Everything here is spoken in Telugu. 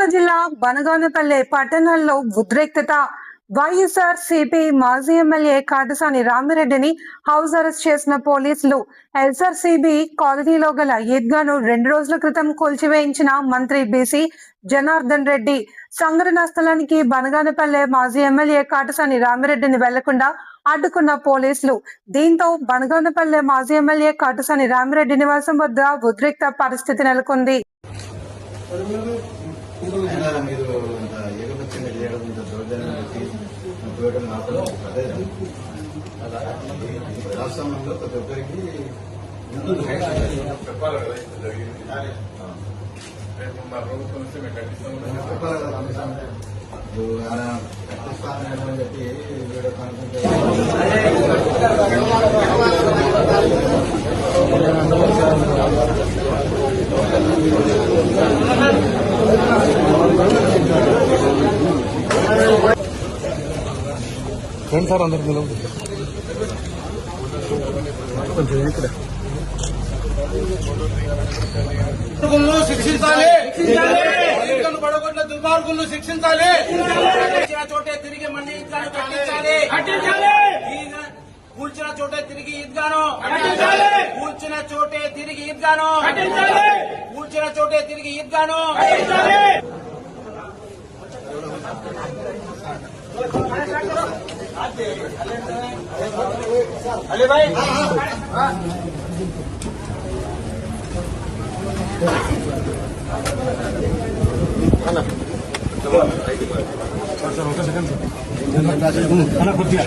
బాపట్ల జిల్లా బనగానపల్లె పట్టణంలో ఉద్రిక్తత. వైఎస్ఆర్ సిపి మాజీ ఎమ్మెల్యే కాటసాని రామిరెడ్డిని హౌస్ అరెస్ట్ చేసిన పోలీసులు. ఎస్ఆర్సీబీ కాలనీలో గల ఈద్గాను 2 రోజుల క్రితం కూల్చివేయించిన మంత్రి బీసీ జనార్దన్ రెడ్డి. సంఘటనా స్థలానికి బనగానపల్లె మాజీ ఎమ్మెల్యే కాటసాని రామిరెడ్డిని వెళ్లకుండా అడ్డుకున్న పోలీసులు. దీంతో బనగానపల్లె మాజీ ఎమ్మెల్యే కాటసాని రామిరెడ్డి నివాసం వద్ద ఉద్రిక్త పరిస్థితి నెలకొంది. రాష్ట్రంలో ప్రతి ఒక్కరికి చెప్పాలి మా ప్రభుత్వం వస్తే మేము కట్టిస్తామని ఆయన కట్టిస్తానని చెప్పి వీడియో కాన్ఫరెన్స్ సార్ అందరు కొంచెం ఇక్కడ శిక్షించాలి, పడగొట్టిన దుర్మార్గులను శిక్షించాలి. చోటే తిరిగి మళ్ళీ ఈద్గాను కట్టించాలి. కూల్చిన చోటే తిరిగి ఈద్గాను, కూల్చిన చోటే తిరిగి ఈద్గాను, కూల్చిన చోటే తిరిగి ఈద్గాను. అలీ భాయ్ ఒక సెకండ్ కొద్దిగా